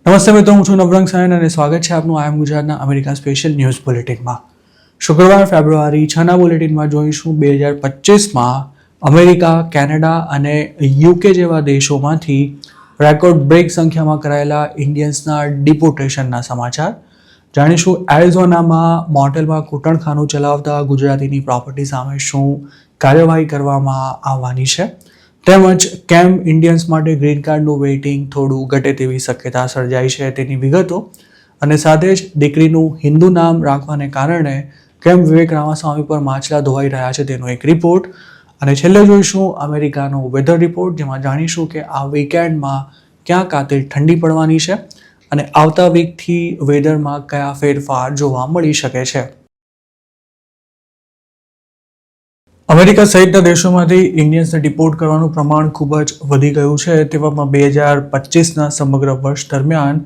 નમસ્તે મિત્રો, હું છું નવરંગ સાયન અને સ્વાગત છે આપનું આઈ એમ ગુજરાતના અમેરિકા સ્પેશિયલ ન્યૂઝ બુલેટિનમાં. શુક્રવાર ફેબ્રુઆરી 6ના બુલેટિનમાં જોઈશું 2025માં અમેરિકા, કેનેડા અને યુકે જેવા દેશોમાંથી રેકોર્ડ બ્રેક સંખ્યામાં કરાયેલા ઇન્ડિયન્સના ડિપોર્ટેશનના સમાચાર. જાણીશું એરિઝોનામાં મોટેલમાં કૂટણખાનું ચલાવતા ગુજરાતીની પ્રોપર્ટી સામે શું કાર્યવાહી કરવામાં આવવાની છે, તેમજ કેમ ઇન્ડિયન્સ માટે ગ્રીન કાર્ડનું વેઇટિંગ થોડું ઘટે તેવી શક્યતા સર્જાઈ છે તેની વિગતો, અને સાથે જ દીકરીનું હિન્દુ નામ રાખવાને કારણે કેમ વિવેક રામાસ્વામી પર માછલા ધોવાઈ રહ્યા છે તેનો એક રિપોર્ટ, અને છેલ્લે જોઈશું અમેરિકાનો વેધર રિપોર્ટ, જેમાં જાણીશું કે આ વીકેન્ડમાં ક્યાં કાતિલ ઠંડી પડવાની છે અને આવતા વીકથી વેધરમાં કયા ફેરફાર જોવા મળી શકે છે. અમેરિકા સહિતના દેશોમાંથી ઇન્ડિયન્સને ડિપોર્ટ કરવાનું પ્રમાણ ખૂબ જ વધી ગયું છે. તેવામાં 2025ના સમગ્ર વર્ષ દરમિયાન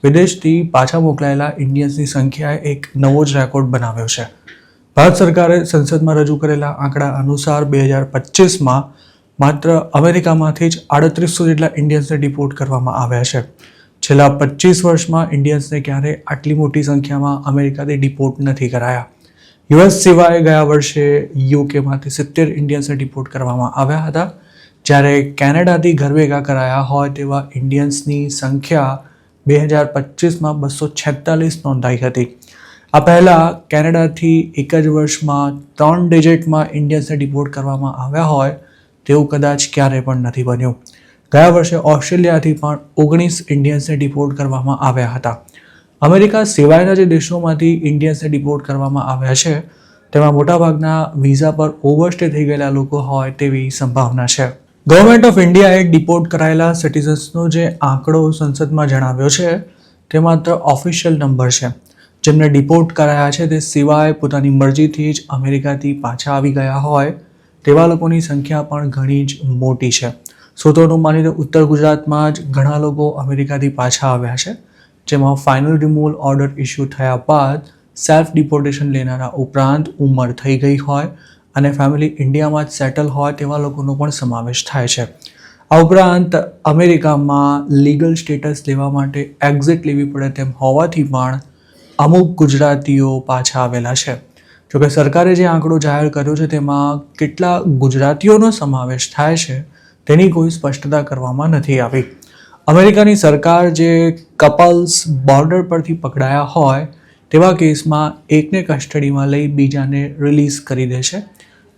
વિદેશથી પાછા મોકલાયેલા ઇન્ડિયન્સની સંખ્યાએ એક નવો જ રેકોર્ડ બનાવ્યો છે. ભારત સરકારે સંસદમાં રજૂ કરેલા આંકડા અનુસાર 2025માં માત્ર અમેરિકામાંથી જ 3800 જેટલા ઇન્ડિયન્સને ડિપોર્ટ કરવામાં આવ્યા છે. છેલ્લા 25 વર્ષમાં ઇન્ડિયન્સને ક્યારેય આટલી મોટી સંખ્યામાં અમેરિકાથી ડિપોર્ટ નથી કરાયા. યુએસ સિવાય ગયા વર્ષે યુકેમાંથી 70 ઇન્ડિયન્સને ડિપોર્ટ કરવામાં આવ્યા હતા, જ્યારે કેનેડાથી ઘર ભેગા કરાયા હોય તેવા ઇન્ડિયન્સની સંખ્યા 2025માં 246 નોંધાઈ હતી. આ પહેલાં કેનેડાથી એક જ વર્ષમાં 3 ડિજિટમાં ઇન્ડિયન્સને ડિપોર્ટ કરવામાં આવ્યા હોય તેવું કદાચ ક્યારેય પણ નથી બન્યું. ગયા વર્ષે ઓસ્ટ્રેલિયાથી પણ 19 ઇન્ડિયન્સને ડિપોર્ટ કરવામાં આવ્યા હતા. અમેરિકા સિવાયના જે દેશોમાંથી ઇન્ડિયન્સને ડિપોર્ટ કરવામાં આવ્યા છે તેમાં મોટાભાગના વિઝા પર ઓવરસ્ટે થઈ ગયેલા લોકો હોય તેવી સંભાવના છે. ગવર્મેન્ટ ઓફ ઇન્ડિયાએ ડિપોર્ટ કરાયેલા સિટીઝન્સનો જે આંકડો સંસદમાં જણાવ્યો છે તે માત્ર ઓફિશિયલ નંબર છે. જેમને ડિપોર્ટ કરાયા છે તે સિવાય પોતાની મરજીથી જ અમેરિકાથી પાછા આવી ગયા હોય તેવા લોકોની સંખ્યા પણ ઘણી જ મોટી છે. સૂત્રોનું માનીને ઉત્તર ગુજરાતમાં જ ઘણા લોકો અમેરિકાથી પાછા આવ્યા છે, જેમાં ફાઇનલ રિમૂવલ ઓર્ડર ઇસ્યુ થયા બાદ સેલ્ફ ડિપોર્ટેશન લેનારા ઉપરાંત ઉંમર થઈ ગઈ હોય અને ફેમિલી ઇન્ડિયામાં જ સેટલ હોય તેવા લોકોનો પણ સમાવેશ થાય છે. આ ઉપરાંત અમેરિકામાં લીગલ સ્ટેટસ લેવા માટે એક્ઝિટ લેવી પડે તેમ હોવાથી પણ અમુક ગુજરાતીઓ પાછા આવેલા છે. જોકે સરકારે જે આંકડો જાહેર કર્યો છે તેમાં કેટલા ગુજરાતીઓનો સમાવેશ થાય છે તેની કોઈ સ્પષ્ટતા કરવામાં નથી આવી. અમેરિકાની સરકાર જે કપલ્સ બોર્ડર પરથી પકડાયા હોય તેવા કેસમાં એકને કસ્ટડીમાં લઈ બીજાને રિલીઝ કરી દે છે,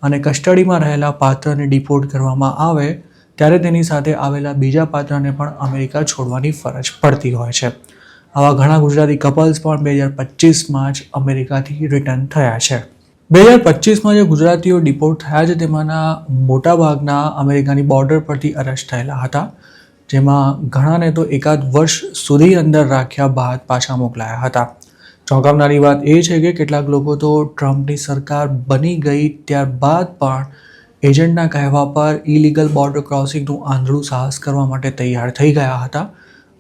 અને કસ્ટડીમાં રહેલા પાત્રને ડિપોર્ટ કરવામાં આવે ત્યારે તેની સાથે આવેલા બીજા પાત્રને પણ અમેરિકા છોડવાની ફરજ પડતી હોય છે. આવા ઘણા ગુજરાતી કપલ્સ પણ 2025માં જ અમેરિકાથી રિટર્ન થયા છે. 2025માં જે ગુજરાતીઓ ડિપોર્ટ થયા છે તેમાંના મોટાભાગના અમેરિકાની બોર્ડર પરથી અરેસ્ટ થયેલા હતા, જેમાં ઘણાને તો એકાદ વર્ષ સુધી અંદર રાખ્યા બાદ પાછા મોકલાયા હતા. ચોંકાવનારી વાત એ છે કે કેટલાક લોકો તો ટ્રમ્પની સરકાર બની ગઈ ત્યારબાદ પણ એજન્ટના કહેવા પર ઇલીગલ બોર્ડર ક્રોસિંગનું આંધળું સાહસ કરવા માટે તૈયાર થઈ ગયા હતા,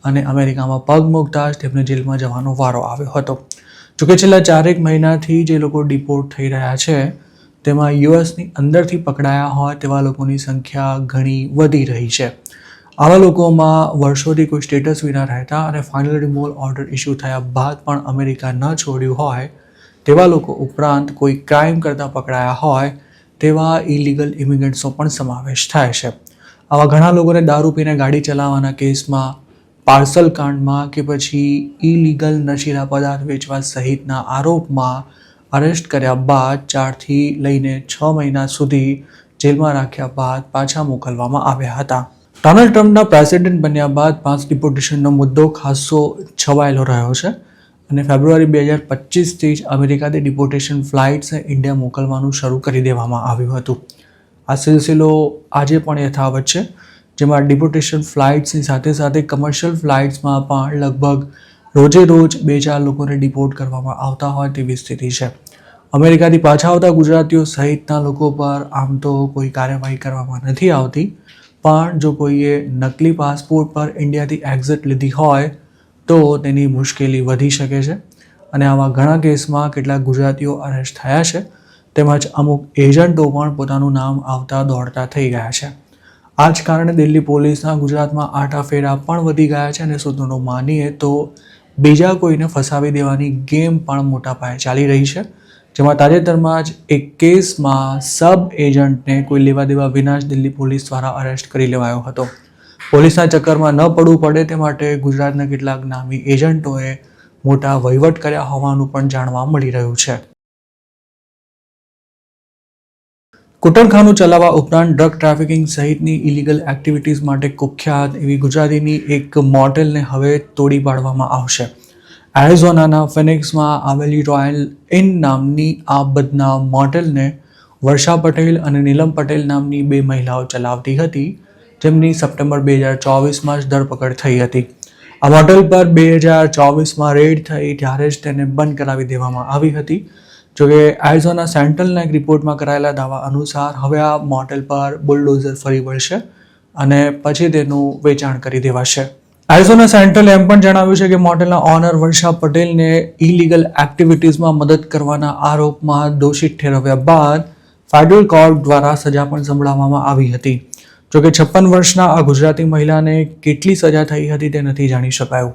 અને અમેરિકામાં પગ મૂકતા જ તેમને જેલમાં જવાનો વારો આવ્યો હતો. જોકે છેલ્લા 4 મહિનાથી જે લોકો ડિપોર્ટ થઈ રહ્યા છે તેમાં યુએસની અંદરથી પકડાયા હોય તેવા લોકોની સંખ્યા ઘણી વધી રહી છે. આવા લોકોમાં વર્ષોથી કોઈ સ્ટેટસ વિના રહેતા અને ફાઇનલ રિમૂવલ ઓર્ડર ઇસ્યુ થયા બાદ પણ અમેરિકા ન છોડ્યું હોય તેવા લોકો ઉપરાંત કોઈ ક્રાઇમ કરતાં પકડાયા હોય તેવા ઇલીગલ ઇમિગ્રન્ટ્સનો પણ સમાવેશ થાય છે. આવા ઘણા લોકોને દારૂ પીને ગાડી ચલાવવાના કેસમાં, પાર્સલ કાંડમાં કે પછી ઇલીગલ નશીલા પદાર્થ વેચવા સહિતના આરોપમાં અરેસ્ટ કર્યા બાદ 4થી લઈને 6 મહિના સુધી જેલમાં રાખ્યા બાદ પાછા મોકલવામાં આવ્યા હતા. ડોનાલ્ડ ટ્રમ્પના પ્રેસિડેન્ટ બન્યા બાદ માસ ડિપોર્ટેશનનો મુદ્દો ખાસો છવાયેલો રહ્યો છે, અને ફેબ્રુઆરી 2025થી જ અમેરિકાથી ડિપોર્ટેશન ફ્લાઇટ્સને ઇન્ડિયા મોકલવાનું શરૂ કરી દેવામાં આવ્યું હતું. આ સિલસિલો આજે પણ યથાવત છે, જેમાં ડિપોર્ટેશન ફ્લાઇટ્સની સાથે સાથે કમર્શિયલ ફ્લાઇટ્સમાં પણ લગભગ રોજે રોજ 2-4 લોકોને ડિપોર્ટ કરવામાં આવતા હોય તેવી સ્થિતિ છે. અમેરિકાથી પાછા આવતા ગુજરાતીઓ સહિતના લોકો પર આમ તો કોઈ કાર્યવાહી કરવામાં નથી આવતી, પણ જો કોઈએ નકલી પાસપોર્ટ પર ઇન્ડિયાથી એક્ઝિટ લીધી હોય તો તેની મુશ્કેલી વધી શકે છે, અને આવા ઘણા કેસમાં કેટલાક ગુજરાતીઓ અરેસ્ટ થયા છે, તેમજ અમુક એજન્ટો પણ પોતાનું નામ આવતા દોડતા થઈ ગયા છે. આ જ કારણે દિલ્હી પોલીસના ગુજરાતમાં આટાફેરા પણ વધી ગયા છે અને સૂત્રોનું માનીએ તો બીજા કોઈને ફસાવી દેવાની ગેમ પણ મોટા પાયે ચાલી રહી છે, જેમાં તાજેતરમાં જ એક કેસમાં સબ એજન્ટને કોઈ લેવા દેવા વિના જ દિલ્હી પોલીસ દ્વારા અરેસ્ટ કરી લેવાયો હતો. પોલીસના ચક્કરમાં ન પડવું પડે તે માટે ગુજરાતના કેટલાક નામી એજન્ટોએ મોટા વહીવટ કર્યા હોવાનું પણ જાણવા મળી રહ્યું છે. કૂટણખાનું ચલાવવા ઉપરાંત ડ્રગ ટ્રાફિકિંગ સહિતની ઇલીગલ એક્ટિવિટીઝ માટે કુખ્યાત એવી ગુજરાતીની એક મોટેલને હવે તોડી પાડવામાં આવશે. એરિઝોનાના ફિનિક્સમાં આવેલી રોયલ ઇન નામની આ બદનામ મોટેલને વર્ષા પટેલ અને નીલમ પટેલ નામની બે મહિલાઓ ચલાવતી હતી, જેમની સપ્ટેમ્બર 2024માં જ ધરપકડ થઈ હતી. આ મોટેલ પર 2024માં રેડ થઈ ત્યારે જ તેને બંધ કરાવી દેવામાં આવી હતી. જોકે એરિઝોના સેન્ટ્રલના એક રિપોર્ટમાં કરાયેલા દાવા અનુસાર હવે આ મોટેલ પર બુલડોઝર ફરી વળશે અને પછી તેનું વેચાણ કરી દેવાશે. એરિઝોના સેન્ટ્રલે એમ પણ જણાવ્યું છે કે મોટેલના ઓનર વર્ષા પટેલને ઇલીગલ એક્ટિવિટીઝમાં મદદ કરવાના આરોપમાં દોષિત ઠેરવ્યા બાદ ફેડરલ કોર્ટ દ્વારા સજા પણ સંભળાવવામાં આવી હતી. જોકે 56 વર્ષના આ ગુજરાતી મહિલાને કેટલી સજા થઈ હતી તે નથી જાણી શકાયું.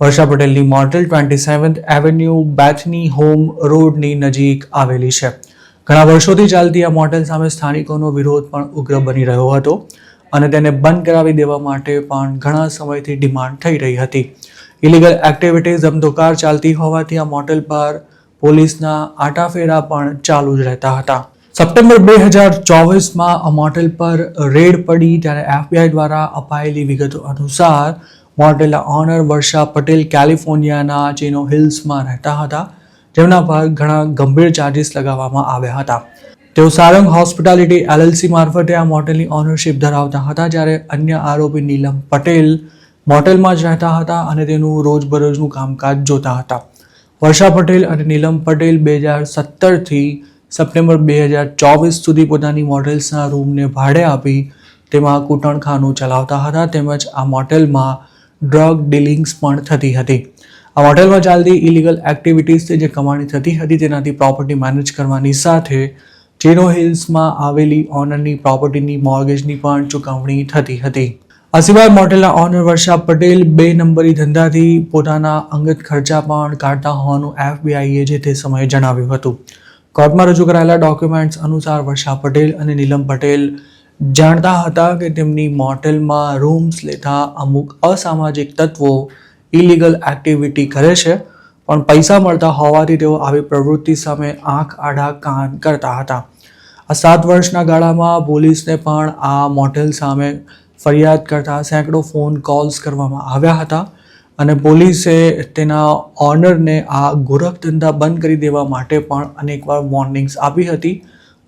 વર્ષા પટેલની મોટેલ 27th એવન્યુ બેથની હોમ રોડની નજીક આવેલી છે. ઘણા વર્ષોથી ચાલતી આ મોટેલ સામે સ્થાનિકોનો વિરોધ પણ ઉગ્ર બની રહ્યો હતો અને તેને બંધ કરાવી દેવા માટે પણ ઘણા સમયથી ડિમાન્ડ થઈ રહી હતી. ઇલીગલ એક્ટિવિટીઝ ધમધોકાર ચાલતી હોવાથી આ મોટેલ પર પોલીસના આટાફેરા પણ ચાલુ જ રહેતા હતા. સપ્ટેમ્બર 2024માં આ મોટેલ પર રેડ પડી ત્યારે FBI દ્વારા અપાયેલી વિગતો અનુસાર મોટેલના ઓનર વર્ષા પટેલ કેલિફોર્નિયાના ચિનો હિલ્સમાં રહેતા હતા, જેમના પર ઘણા ગંભીર ચાર્જીસ લગાવવામાં આવ્યા હતા. તેઓ સારંગ હોસ્પિટાલિટી LLC મારફતે આ મોટેલની ઓનરશિપ ધરાવતા હતા, જ્યારે અન્ય આરોપી નીલમ પટેલ મોટેલમાં જ રહેતા હતા અને તેનું રોજબરોજનું કામકાજ જોતા હતા. વર્ષા પટેલ અને નીલમ પટેલ 2017થી સપ્ટેમ્બર 2024 સુધી પોતાની મોટેલ્સના રૂમને ભાડે આપી તેમાં કૂટણખાનું ચલાવતા હતા, તેમજ આ મોટેલમાં ડ્રગ ડીલિંગ્સ પણ થતી હતી. આ મોટેલમાં ચાલતી ઇલીગલ એક્ટિવિટીઝથી જે કમાણી થતી હતી તેનાથી પ્રોપર્ટી મેનેજ કરવાની સાથે ચિનો હિલ્સમાં આવેલી ઓનરની પ્રોપર્ટીની મોર્ગેજની પણ ચૂકવણી થતી હતી. આ સિવાય મોટેલના ઓનર વર્ષા પટેલ 2 નંબરી ધંધાથી પોતાના અંગત ખર્ચા પણ કાઢતા હોવાનું FBIએ જે તે સમયે જણાવ્યું હતું. કોર્ટમાં રજૂ કરાયેલા ડોક્યુમેન્ટ્સ અનુસાર વર્ષા પટેલ અને નીલમ પટેલ જાણતા હતા કે તેમની મોટેલમાં રૂમ્સ લેતા અમુક અસામાજિક તત્વો ઇલીગલ એક્ટિવિટી કરે છે, પણ પૈસા મળતા હોવાથી તેઓ આવી પ્રવૃત્તિ સામે આંખ આડા કાન કરતા હતા. આ 7 વર્ષના ગાળામાં પોલીસને પણ આ મોટેલ સામે ફરિયાદ કરતા સેંકડો ફોન કોલ્સ કરવામાં આવ્યા હતા અને પોલીસે તેના ઓનરને આ ગોરખધંધા બંધ કરી દેવા માટે પણ અનેકવાર વોર્નિંગ્સ આપી હતી,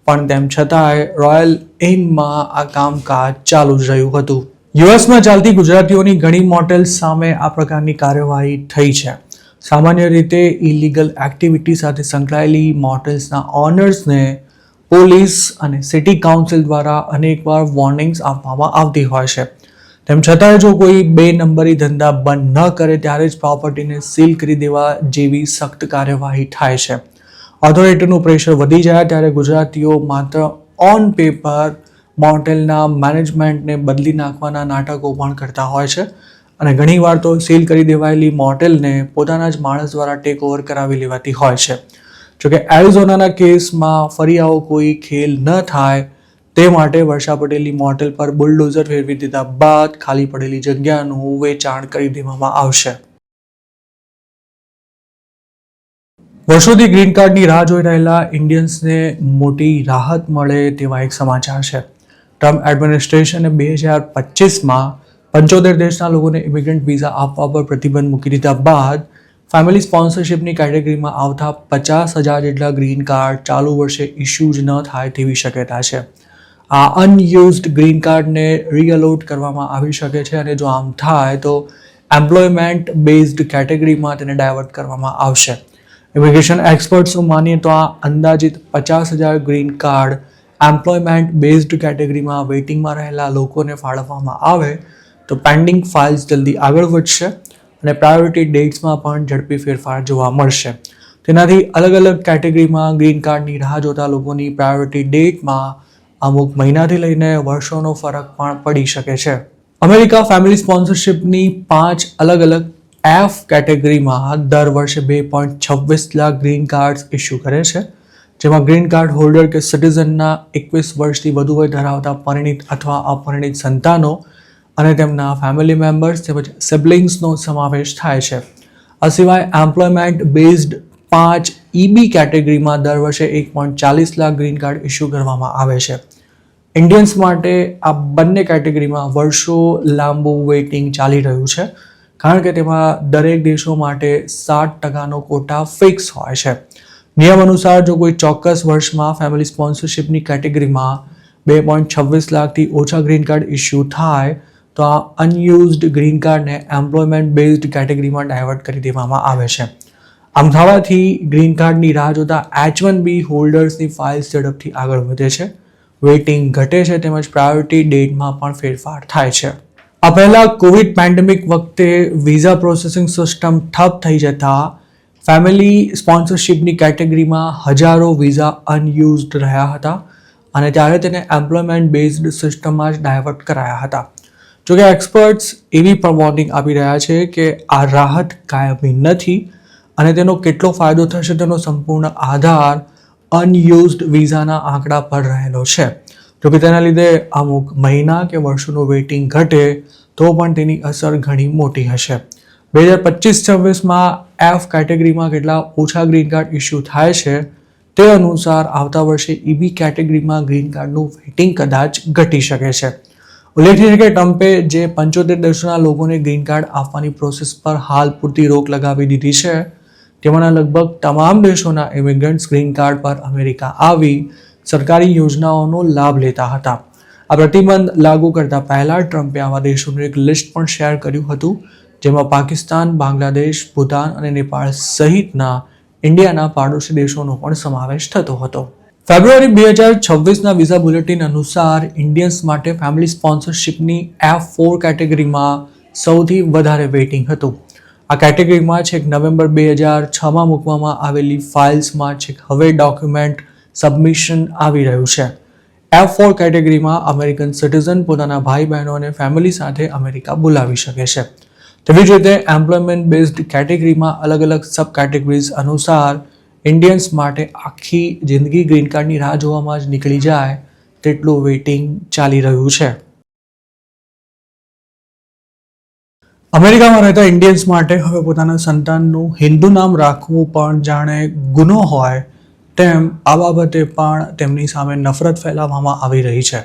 પણ તેમ છતાંય રોયલ ઇનમાં આ કામકાજ ચાલુ જ રહ્યું હતું. યુએસમાં ચાલતી ગુજરાતીઓની ઘણી મોટેલ્સ સામે આ પ્રકારની કાર્યવાહી થઈ છે. સામાન્ય રીતે ઇલીગલ એક્ટિવિટી સાથે સંકળાયેલી મોટેલ્સના ઓનર્સને પોલીસ અને સિટી કાઉન્સિલ દ્વારા અનેકવાર વોર્નિંગ્સ આપવામાં આવતી હોય છે. તેમ છતાં જો કોઈ 2 નંબરી ધંધા બંધ ન કરે ત્યારે જ પ્રોપર્ટીને સીલ કરી દેવા જેવી સખ્ત કાર્યવાહી થાય છે. ઓથોરિટીનું પ્રેશર વધી જાય ત્યારે ગુજરાતીઓ માત્ર ઓન પેપર મોટેલના મેનેજમેન્ટને બદલી નાખવાના નાટકો પણ કરતા હોય છે અને ઘણીવાર તો સીલ કરી દેવાયેલી મોટેલને પોતાના જ માણસ દ્વારા ટેક ઓવર કરાવી લેવાતી હોય છે. જોકે એરિઝોનાના કેસમાં ફરી આવો કોઈ ખેલ ન થાય તે માટે વર્ષા પટેલની મોટેલ પર બુલડોઝર ફેરવી દીધા બાદ ખાલી પડેલી જગ્યાનું વેચાણ કરી દેવામાં આવશે. વર્ષોથી ગ્રીન કાર્ડની રાહ જોઈ રહેલા ઇન્ડિયન્સને મોટી રાહત મળે તેવા એક સમાચાર છે. ટ્રમ્પ એડમિનિસ્ટ્રેશને 2025માં 75 દેશના લોકોને ઇમિગ્રન્ટ વિઝા આપવા પર પ્રતિબંધ મૂકી દીધા બાદ ફેમિલી સ્પોન્સરશિપની કેટેગરીમાં આવતા 50,000 જેટલા ગ્રીન કાર્ડ ચાલુ વર્ષે ઇસ્યુ જ ન થાય તેવી શક્યતા છે. આ અનયુઝડ ગ્રીન કાર્ડને રીઅલોટ કરવામાં આવી શકે છે અને જો આમ થાય તો એમ્પ્લોયમેન્ટ બેઝડ કેટેગરીમાં તેને ડાયવર્ટ કરવામાં આવશે. ઇમિગ્રેશન એક્સપર્ટ્સનું માનીએ તો આ અંદાજિત 50,000 ગ્રીન કાર્ડ એમ્પ્લોયમેન્ટ બેઝડ કેટેગરીમાં વેઇટિંગમાં રહેલા લોકોને ફાળવવામાં આવે તો પેન્ડિંગ ફાઇલ્સ જલ્દી આગળ વધશે અને પ્રાયોરિટી ડેટ્સમાં પણ ઝડપી ફેરફાર જોવા મળશે. તેનાથી અલગ અલગ કેટેગરીમાં ગ્રીન કાર્ડની રાહ જોતા લોકોની પ્રાયોરિટી ડેટમાં અમુક મહિનાથી લઈને વર્ષોનો ફરક પણ પડી શકે છે. અમેરિકા ફેમિલી સ્પોન્સરશિપની 5 અલગ અલગ એફ કેટેગરીમાં દર વર્ષે 2.26 લાખ ગ્રીન કાર્ડ્સ ઇસ્યુ કરે છે, જેમાં ગ્રીન કાર્ડ હોલ્ડર કે સિટીઝનના 21 વર્ષથી વધુ વય ધરાવતા પરિણીત અથવા અપરિણીત સંતાનો અને તેમના ફેમિલી મેમ્બર્સ તેમજ સિબ્લિંગ્સનો સમાવેશ થાય છે. આ સિવાય એમ્પ્લોયમેન્ટ બેઝડ 5 EB કેટેગરીમાં દર વર્ષે 1.40 લાખ ગ્રીન કાર્ડ ઇસ્યુ કરવામાં આવે છે. ઇન્ડિયન્સ માટે આ બંને કેટેગરીમાં વર્ષો લાંબુ વેઇટિંગ ચાલી રહ્યું છે, કારણ કે તેમાં દરેક દેશો માટે 60% કોટા ફિક્સ હોય છે. નિયમ અનુસાર જો કોઈ ચોક્કસ વર્ષમાં ફેમિલી સ્પોન્સરશિપની કેટેગરીમાં 2.26 લાખથી ઓછા ગ્રીન કાર્ડ ઇસ્યુ થાય તો આ અનયુઝડ ગ્રીન કાર્ડને એમ્પ્લોયમેન્ટ બેઝડ કેટેગરીમાં ડાયવર્ટ કરી દેવામાં આવે છે. આમ થવાથી ગ્રીન કાર્ડની રાહ જોતા H1B હોલ્ડર્સની ફાઇલ્સ ઝડપથી આગળ વધે છે, વેઇટિંગ ઘટે છે તેમજ પ્રાયોરિટી ડેટમાં પણ ફેરફાર થાય છે. આ પહેલા કોવિડ પેન્ડેમિક વખતે વિઝા પ્રોસેસિંગ સિસ્ટમ ઠપ થઈ જતા ફેમિલી સ્પોન્સરશિપની કેટેગરીમાં હજારો વિઝા અનયુઝડ રહ્યા હતા અને ત્યારે તેને એમ્પ્લોયમેન્ટ બેઝડ સિસ્ટમમાં જ ડાયવર્ટ કરાયા હતા. જોકે એક્સપર્ટ્સ એવી પણ વોર્નિંગ આપી રહ્યા છે કે આ રાહત કાયમી નથી અને તેનો કેટલો ફાયદો થશે તેનો સંપૂર્ણ આધાર અનયુઝડ વિઝાના આંકડા પર રહેલો છે. જોકે તેના લીધે અમુક મહિના કે વર્ષોનું વેઇટિંગ ઘટે તો પણ તેની અસર ઘણી મોટી હશે. 2025-26માં એફ કેટેગરીમાં કેટલા ઓછા ગ્રીન કાર્ડ ઇસ્યુ થાય છે તે અનુસાર આવતા વર્ષે EB કેટેગરીમાં ગ્રીન કાર્ડનું વેઇટિંગ કદાચ ઘટી શકે છે. ઉલ્લેખનીય છે કે ટ્રમ્પે જે 75 દેશોના લોકોને ગ્રીન કાર્ડ આપવાની પ્રોસેસ પર હાલ પૂરતી રોક લગાવી દીધી છે, તેમાંના લગભગ તમામ દેશોના ઇમિગ્રન્ટ્સ ગ્રીન કાર્ડ પર અમેરિકા આવી સરકારી યોજનાઓનો લાભ લેતા હતા. આ પ્રતિબંધ લાગુ કરતા પહેલા ટ્રમ્પે આવા દેશોનું એક લિસ્ટ પણ શેર કર્યું હતું, જેમાં પાકિસ્તાન, બાંગ્લાદેશ, ભૂતાન અને નેપાળ સહિતના ઇન્ડિયાના પાડોશી દેશોનો પણ સમાવેશ થતો હતો. ફેબ્રુઆરી 2026ના વિઝા બુલેટિન અનુસાર ઇન્ડિયન્સ માટે ફેમિલી સ્પોન્સરશિપની F4 કેટેગરીમાં સૌથી વધારે વેઇટિંગ હતું. આ કેટેગરીમાં છેક નવેમ્બર 2006માં મૂકવામાં આવેલી ફાઇલ્સમાં છેક હવે ડોક્યુમેન્ટ સબમિશન આવી રહ્યું છે. F4 કેટેગરીમાં અમેરિકન સિટીઝન પોતાના ભાઈ બહેનો અને ફેમિલી સાથે અમેરિકા બોલાવી શકે છે. તેવી જ રીતે એમ્પ્લોયમેન્ટ બેઝડ કેટેગરીમાં અલગ અલગ સબ કેટેગરીઝ અનુસાર ઇન્ડિયન્સ માટે આખી જિંદગી ગ્રીન કાર્ડની રાહ જોવામાં જ નીકળી જાય તેટલું વેઇટિંગ ચાલી રહ્યું છે. અમેરિકામાં રહેતા ઇન્ડિયન્સ માટે હવે પોતાના સંતાનનું હિન્દુ નામ રાખવું પણ જાણે ગુનો હોય તેમ આ બાબતે પણ તેમની સામે નફરત ફેલાવવામાં આવી રહી છે.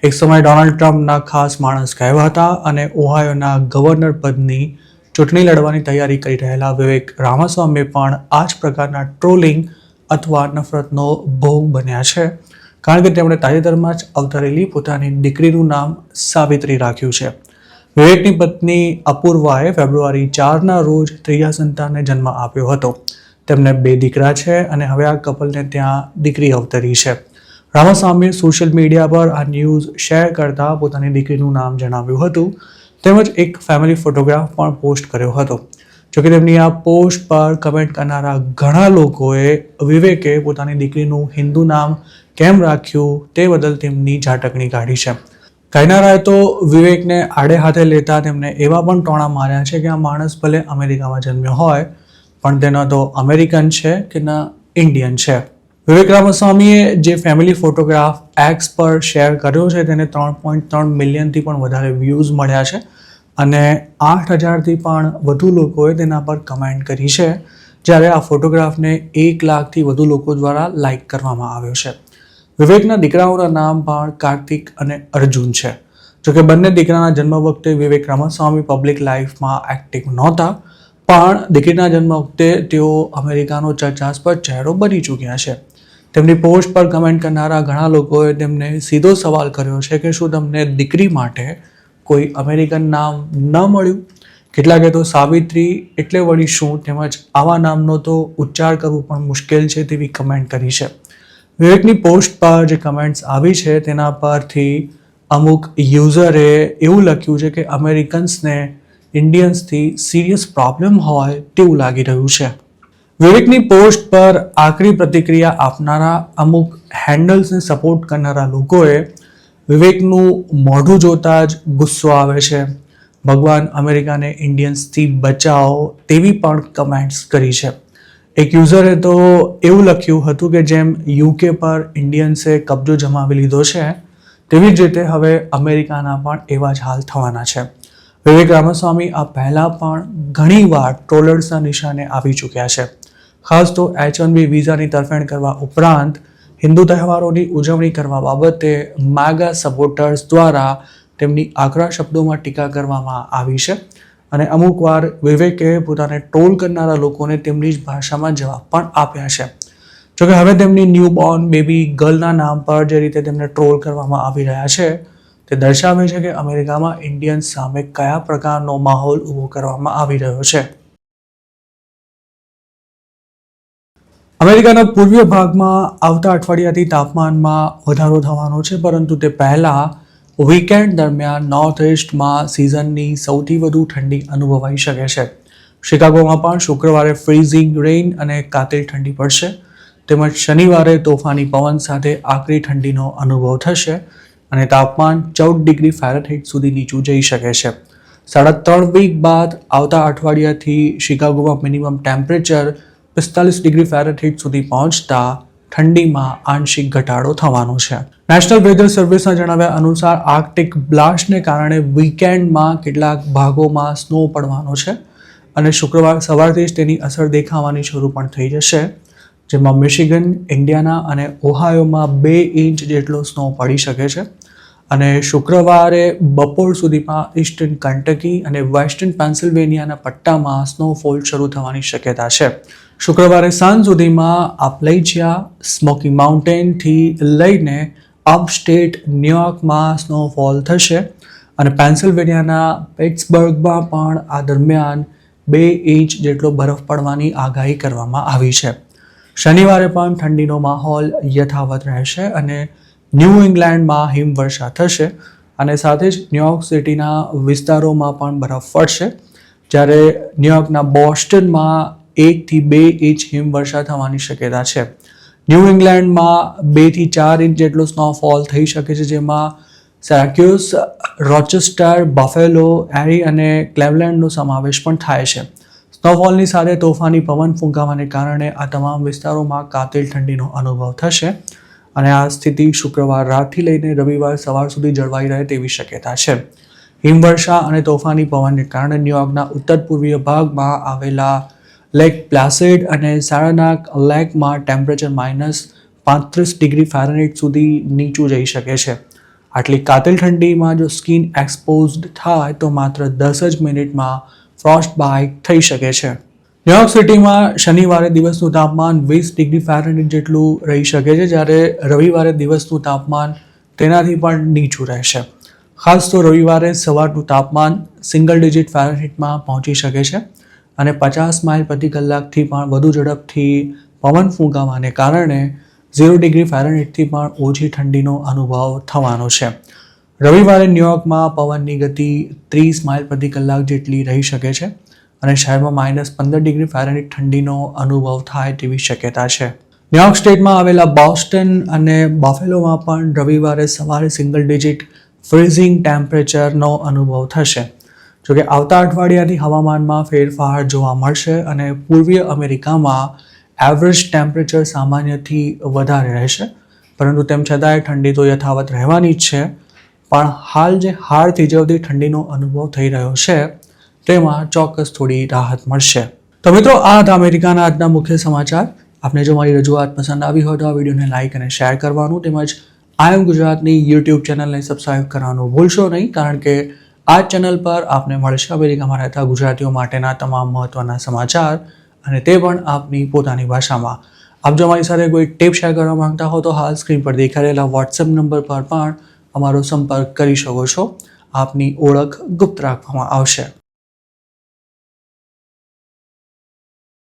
એક સમયે ડોનાલ્ડ ટ્રમ્પના ખાસ માણસ કહેવાતા અને ઓહાયોના ગવર્નર પદની ચૂંટણી લડવાની તૈયારી કરી રહેલા વિવેક રામાસ્વામી પણ આ જ પ્રકારના ટ્રોલિંગ અથવા નફરતનો ભોગ બન્યા છે, કારણ કે તેમણે તાજેતરમાં જ અવતરેલી પોતાની દીકરીનું નામ સાવિત્રી રાખ્યું છે. વિવેકની પત્ની અપૂર્વાએ ફેબ્રુઆરી 4ના રોજ ત્રીજા સંતાનને જન્મ આપ્યો હતો. તેમને 2 દીકરા છે અને હવે આ કપલને ત્યાં દીકરી અવતરી છે. રામાસ્વામીએ સોશિયલ મીડિયા પર આ ન્યૂઝ શેર કરતા પોતાની દીકરીનું નામ જણાવ્યું હતું તેમજ એક ફેમિલી ફોટોગ્રાફ પણ પોસ્ટ કર્યો હતો. જોકે તેમની આ પોસ્ટ પર કમેન્ટ કરનારા ઘણા લોકોએ વિવેકે પોતાની દીકરીનું હિન્દુ નામ કેમ રાખ્યું તે બદલ તેમની ઝાટકણી કાઢી છે. કહેનારાએ તો વિવેકને આડે હાથે લેતા તેમને એવા પણ ટોણા માર્યા છે કે આ માણસ ભલે અમેરિકામાં જન્મ્યો હોય પણ તેનો તો અમેરિકન છે કે ના ઇન્ડિયન છે. વિવેક રામાસ્વામીએ જે ફેમિલી ફોટોગ્રાફ એક્સ પર શેર કર્યો છે તેને 3.3 મિલિયનથી પણ વધારે વ્યૂઝ મળ્યા છે અને 8,000થી પણ વધુ લોકોએ તેના પર કમેન્ટ કરી છે, જ્યારે આ ફોટોગ્રાફને 1 લાખથી વધુ લોકો દ્વારા લાઇક કરવામાં આવ્યો છે. વિવેકના દીકરાઓના નામ પણ કાર્તિક અને અર્જુન છે. જોકે બંને દીકરાના જન્મ વખતે વિવેક રામાસ્વામી પબ્લિક લાઈફમાં એક્ટિવ નહોતા, પણ દીકરીના જન્મ વખતે તેઓ અમેરિકાનો ચર્ચાસ્પદ ચહેરો બની ચૂક્યા છે. તેમની પોસ્ટ પર કમેન્ટ કરનારા ઘણા લોકોએ તેમને સીધો સવાલ કર્યો છે કે શું તમને દીકરી માટે કોઈ અમેરિકન નામ ન મળ્યું? કેટલાકે તો સાવિત્રી એટલે વળી શું, તેમજ આવા નામનો તો ઉચ્ચાર કરવું પણ મુશ્કેલ છે તેવી કમેન્ટ કરી છે. વિવેકની પોસ્ટ પર જે કમેન્ટ્સ આવી છે તેના પરથી અમુક યુઝરે એવું લખ્યું છે કે અમેરિકન્સને ઇન્ડિયન્સથી સિરિયસ પ્રોબ્લેમ હોય તેવું લાગી રહ્યું છે. વિવેકની પોસ્ટ પર આકરી પ્રતિક્રિયા આપનારા અમુક હેન્ડલ્સને સપોર્ટ કરનારા લોકોએ વિવેકનું મોઢું જોતા જ ગુસ્સો આવે છે. ભગવાન અમેરિકાને ઇન્ડિયન્સથી બચાવો તેવી પણ કમેન્ટ્સ કરી છે. એક યુઝરે તો એવું લખ્યું હતું કે જેમ યુકે પર ઇન્ડિયન્સે કબજો જમાવી લીધો છે તેવી જ રીતે હવે અમેરિકાના પણ એવા જ હાલ થવાના છે. વિવેક રામાસ્વામી આ પહેલાં પણ ઘણીવાર ટ્રોલર્સના નિશાને આવી ચૂક્યા છે. ખાસ તો H1B વિઝાની તરફેણ કરવા ઉપરાંત હિન્દુ તહેવારોની ઉજવણી કરવા બાબતે માગા સપોર્ટર્સ દ્વારા તેમની આકરા શબ્દોમાં ટીકા કરવામાં આવી છે અને અમુક વાર વિવેકે પોતાને ટ્રોલ કરનારા લોકોને તેમની જ ભાષામાં જવાબ પણ આપ્યા છે. જોકે હવે તેમની ન્યૂબોર્ન બેબી ગર્લના નામ પર જે રીતે તેમને ટ્રોલ કરવામાં આવી રહ્યા છે તે દર્શાવે છે કે અમેરિકામાં ઇન્ડિયન્સ સામે કયા પ્રકારનો માહોલ ઊભો કરવામાં આવી રહ્યો છે. અમેરિકાના પૂર્વીય ભાગમાં આવતા અઠવાડિયાથી તાપમાનમાં વધારો થવાનો છે, પરંતુ તે પહેલાં વીકેન્ડ દરમિયાન નોર્થ ઇસ્ટમાં સિઝનની સૌથી વધુ ઠંડી અનુભવાઈ શકે છે. શિકાગોમાં પણ શુક્રવારે ફ્રીઝિંગ રેઇન અને કાતિલ ઠંડી પડશે, તેમજ શનિવારે તોફાની પવન સાથે આકરી ઠંડીનો અનુભવ થશે અને તાપમાન 14 ડિગ્રી ફેરનહીટ સુધી નીચું જઈ શકે છે. 3.5 વીક બાદ આવતા અઠવાડિયાથી શિકાગોમાં મિનિમમ ટેમ્પરેચર 45 ડિગ્રી ફેરનહીટ સુધી પહોંચતા ઠંડીમાં આંશિક ઘટાડો થવાનો છે. નેશનલ વેધર સર્વિસના જણાવ્યા અનુસાર આર્કટિક બ્લાસ્ટને કારણે વીકેન્ડમાં કેટલાક ભાગોમાં સ્નો પડવાનો છે અને શુક્રવાર સવારથી જ તેની અસર દેખાવાની શરૂ પણ થઈ જશે, જેમાં મિશિગન, ઇન્ડિયાના અને ઓહાયોમાં 2 ઇંચ જેટલો સ્નો પડી શકે છે અને શુક્રવારે બપોર સુધીમાં ઈસ્ટર્ન કંટકી અને વેસ્ટર્ન પેન્સિલ્વેનિયાના પટ્ટામાં સ્નોફોલ શરૂ થવાની શક્યતા છે. શુક્રવારે સાંજ સુધીમાં એપ્લેચિયા, સ્મોકી માઉન્ટેનથી લઈને અપસ્ટેટ ન્યૂયોર્કમાં સ્નોફોલ થશે અને પેન્સિલ્વેનિયાના પિટ્સબર્ગમાં પણ આ દરમિયાન 2 ઇંચ જેટલો બરફ પડવાની આગાહી કરવામાં આવી છે. શનિવારે પણ ઠંડીનો માહોલ યથાવત રહેશે અને ન્યૂ ઇંગ્લેન્ડમાં હિમવર્ષા થશે અને સાથે જ ન્યૂયોર્ક સિટીના વિસ્તારોમાં પણ બરફ પડશે, જ્યારે ન્યૂયોર્કના બોસ્ટનમાં 1 થી 2 ઇંચ હિમવર્ષા થવાની શક્યતા છે. ન્યૂ ઇંગ્લેન્ડમાં 2 થી 4 ઇંચ જેટલો સ્નોફોલ થઈ શકે છે, જેમાં સેરાક્યુસ, રોચેસ્ટર, બફેલો, એરી અને ક્લેવલેન્ડનો સમાવેશ પણ થાય છે. સ્નોફોલની સાથે તોફાની પવન ફૂંકાવાને કારણે આ તમામ વિસ્તારોમાં કાતિલ ઠંડીનો અનુભવ થશે અને આ સ્થિતિ શુક્રવાર રાતથી લઈને રવિવાર સવાર સુધી જળવાઈ રહે તેવી શક્યતા છે. હિમવર્ષા અને તોફાની પવનને કારણે ન્યૂયોર્કના ઉત્તર પૂર્વીય ભાગમાં આવેલા લેક પ્લાસિડ અને સારાનાક લેકમાં ટેમ્પરેચર -35 ડિગ્રી ફેરનહીટ સુધી નીચું જઈ શકે છે. આટલી કાતિલ ઠંડીમાં જો સ્કિન એક્સપોઝડ થાય તો માત્ર 10 જ મિનિટમાં ફ્રોસ્ટ બાઇટ થઈ શકે છે. ન્યૂયોર્ક સિટીમાં શનિવારે દિવસનું તાપમાન 20 ડિગ્રી ફેરનહીટ જેટલું રહી શકે છે, જ્યારે રવિવારે દિવસનું તાપમાન તેનાથી પણ નીચું રહેશે. ખાસ તો રવિવારે સવારનું તાપમાન સિંગલ ડિજિટ ફેરનહીટમાં પહોંચી શકે છે અને 50 માઇલ પ્રતિ કલાકથી પણ વધુ ઝડપથી પવન ફૂંકાવાને કારણે 0 ડિગ્રી ફેરનહીટથી પણ ઓછી ઠંડીનો અનુભવ થવાનો છે. રવિવારે ન્યૂયોર્કમાં પવનની ગતિ 30 માઇલ પ્રતિ કલાક જેટલી રહી શકે છે અને શહેરમાં -15 ડિગ્રી ફેરનહીટ ઠંડીનો અનુભવ થાય તેવી શક્યતા છે. ન્યૂયોર્ક સ્ટેટમાં આવેલા બોસ્ટન અને બફેલોમાં પણ રવિવારે સવારે સિંગલ ડિજિટ ફ્રીઝિંગ ટેમ્પરેચરનો અનુભવ થશે. જોકે આવતા અઠવાડિયાથી હવામાનમાં ફેરફાર જોવા મળશે અને પૂર્વીય અમેરિકામાં એવરેજ ટેમ્પરેચર સામાન્યથી વધારે રહેશે, પરંતુ તેમ છતાંય ઠંડી તો યથાવત રહેવાની જ છે. પણ હાલ જે હાડ થીજવતી ઠંડીનો અનુભવ થઈ રહ્યો છે તેમાં ચોક્કસ થોડી રાહત મળશે. તો મિત્રો, આ હતા અમેરિકાના આજના મુખ્ય સમાચાર. આપને જો મારી રજૂઆત પસંદ આવી હોય તો આ વિડીયોને લાઇક અને શેર કરવાનું, તેમજ આઈ એમ ગુજરાતની યુટ્યુબ ચેનલને સબસ્ક્રાઇબ કરવાનું ભૂલશો નહીં, કારણ કે આ ચેનલ પર આપને મળશે અમેરિકામાં રહેતા ગુજરાતીઓ માટેના તમામ મહત્ત્વના સમાચાર, અને તે પણ આપની પોતાની ભાષામાં. આપ જો મારી સાથે કોઈ ટિપ શેર કરવા માંગતા હો તો હાલ સ્ક્રીન પર દેખાઈ રહેલા વોટ્સએપ નંબર પર પણ અમારો સંપર્ક કરી શકો છો. આપની ઓળખ ગુપ્ત રાખવામાં આવશે.